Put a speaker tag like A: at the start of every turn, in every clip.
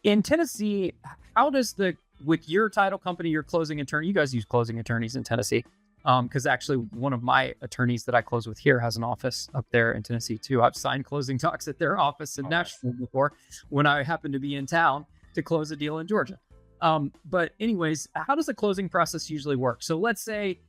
A: In Tennessee, how does with your title company, your closing attorney, you guys use closing attorneys in Tennessee? Because actually one of my attorneys that I close with here has an office up there in Tennessee too. I've signed closing docs at their office in Nashville before when I happened to be in town to close a deal in Georgia. But anyways, how does the closing process usually work? So let's say,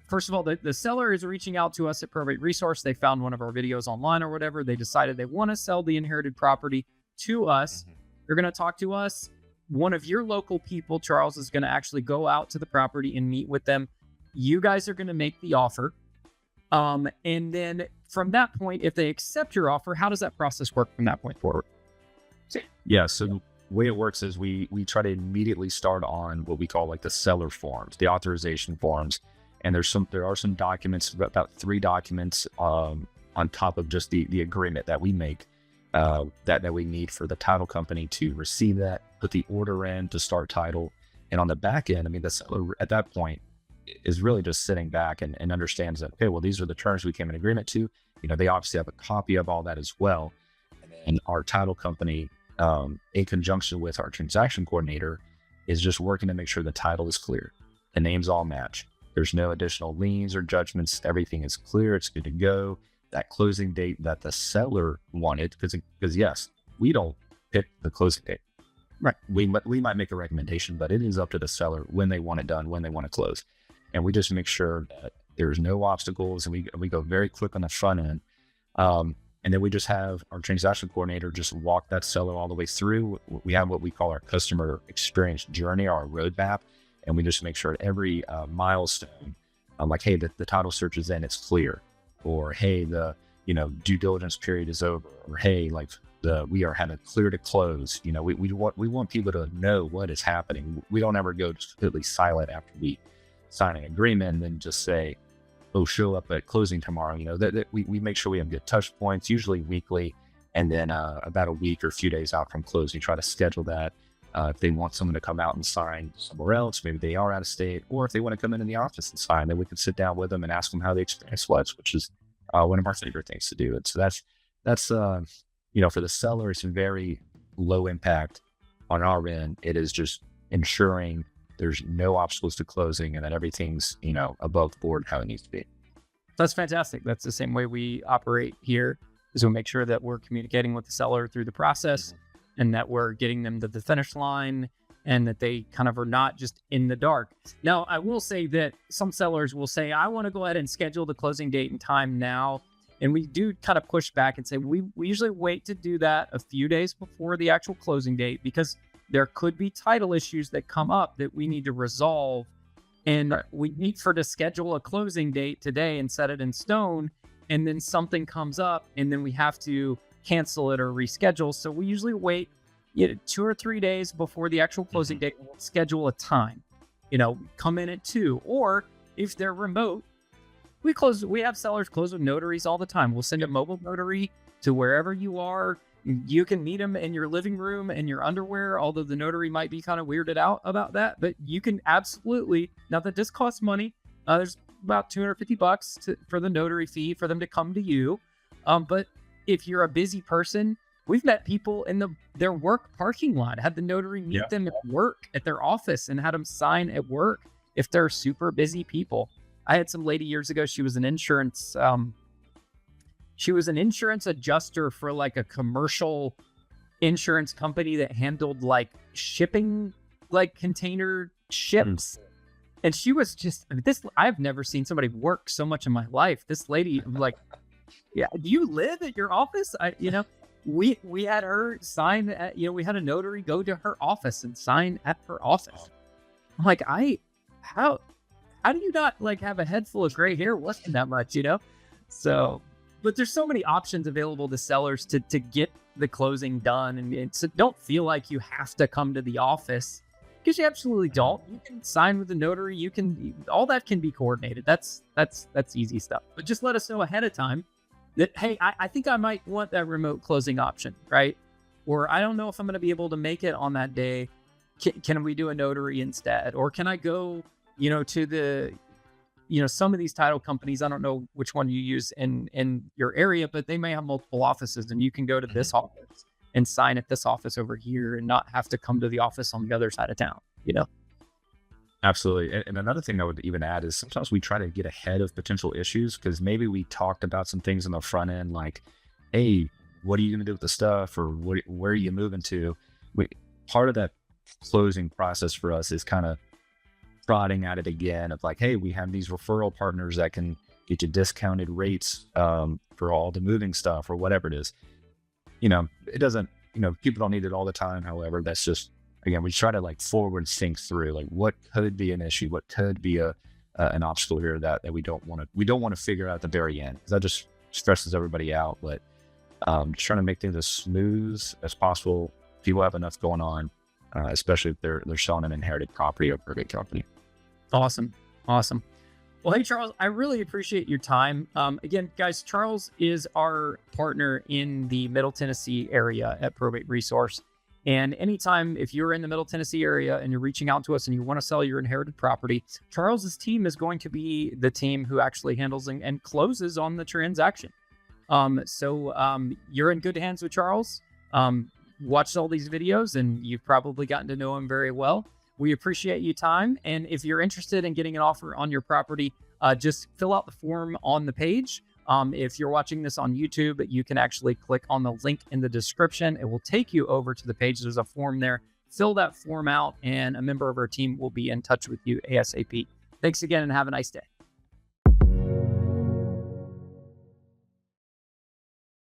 A: first of all, the seller is reaching out to us at Probate Resource. They found one of our videos online or whatever. They decided they want to sell the inherited property to us. They're going to talk to us. One of your local people, Charles, is going to actually go out to the property and meet with them. You guys are going to make the offer. And then from that point, if they accept your offer, how does that process work from that point forward?
B: Yeah. So the way it works is we try to immediately start on what we call like the seller forms, the authorization forms. And there are some documents, about 3 documents on top of just the agreement that we make that we need for the title company to receive that, put the order in to start title. And on the back end, I mean, the seller at that point is really just sitting back and understands that, okay, well, these are the terms we came in agreement to. They obviously have a copy of all that as well. And our title company, in conjunction with our transaction coordinator, is just working to make sure the title is clear. The names all match. There's no additional liens or judgments. Everything is clear. It's good to go. That closing date that the seller wanted, because yes, we don't pick the closing date.
A: Right.
B: We might make a recommendation, but it is up to the seller when they want it done, when they want to close. And we just make sure that there's no obstacles, and we go very quick on the front end. And then we just have our transaction coordinator just walk that seller all the way through. We have what we call our customer experience journey, our roadmap. And we just make sure at every milestone, like, hey, the title search is in, it's clear. Or, hey, the due diligence period is over. Or, hey, like we are having clear to close. We want people to know what is happening. We don't ever go just completely silent after we sign an agreement and then just say, oh, show up at closing tomorrow. That we make sure we have good touch points, usually weekly, and then about a week or a few days out from closing, try to schedule that. If they want someone to come out and sign somewhere else, maybe they are out of state, or if they want to come in the office and sign, then we can sit down with them and ask them how the experience was, which is one of our favorite things to do. And so that's for the seller, it's very low impact. On our end, it is just ensuring there's no obstacles to closing and that everything's, above board how it needs to be.
A: That's fantastic. That's the same way we operate here, is we make sure that we're communicating with the seller through the process. And that we're getting them to the finish line, and that they kind of are not just in the dark. Now, I will say that some sellers will say, I want to go ahead and schedule the closing date and time now. And we do kind of push back and say, we usually wait to do that a few days before the actual closing date, because there could be title issues that come up that we need to resolve. And we need to schedule a closing date today and set it in stone. And then something comes up, and then we have to cancel it or reschedule. So we usually wait 2 or 3 days before the actual closing date. We'll schedule a time, come in at 2, or if they're remote, we have sellers close with notaries all the time. We'll send a mobile notary to wherever you are. You can meet them in your living room in your underwear, although the notary might be kind of weirded out about that, but you can absolutely, now that this costs money, there's about $250 for the notary fee for them to come to you. But if you're a busy person, we've met people in their work parking lot, had the notary meet them at work at their office and had them sign at work if they're super busy people. I had some lady years ago, she was an insurance adjuster for like a commercial insurance company that handled like shipping, like container ships. And she was just, I've never seen somebody work so much in my life. This lady, like, yeah, do you live at your office? We had her sign at, we had a notary go to her office and sign at her office. I'm like, how do you not like have a head full of gray hair? Wasn't that much, So, but there's so many options available to sellers to get the closing done. And so don't feel like you have to come to the office, because you absolutely don't. You can sign with the notary. All that can be coordinated. That's easy stuff. But just let us know ahead of time that, hey, I think I might want that remote closing option, right? Or I don't know if I'm going to be able to make it on that day. Can we do a notary instead? Or can I go, to the, some of these title companies, I don't know which one you use in your area, but they may have multiple offices, and you can go to this office and sign at this office over here and not have to come to the office on the other side of town, you know?
B: Absolutely. And another thing I would even add is sometimes we try to get ahead of potential issues because maybe we talked about some things on the front end, like, hey, what are you going to do with the stuff, or where are you moving to? Part of that closing process for us is kind of prodding at it again of like, hey, we have these referral partners that can get you discounted rates for all the moving stuff or whatever it is. It doesn't, people don't need it all the time. However, that's just, again, we try to like forward think through like what could be an issue, what could be an obstacle here that we don't want to figure out at the very end, because that just stresses everybody out. But just trying to make things as smooth as possible. People have enough going on, especially if they're selling an inherited property or probate company.
A: Awesome. Well, hey, Charles, I really appreciate your time. Again, guys, Charles is our partner in the Middle Tennessee area at Probate Resource. And anytime, if you're in the Middle Tennessee area and you're reaching out to us and you want to sell your inherited property, Charles's team is going to be the team who actually handles and closes on the transaction. So you're in good hands with Charles. Watched all these videos and you've probably gotten to know him very well. We appreciate your time. And if you're interested in getting an offer on your property, just fill out the form on the page. If you're watching this on YouTube, you can actually click on the link in the description. It will take you over to the page. There's a form there. Fill that form out and a member of our team will be in touch with you ASAP. Thanks again and have a nice day.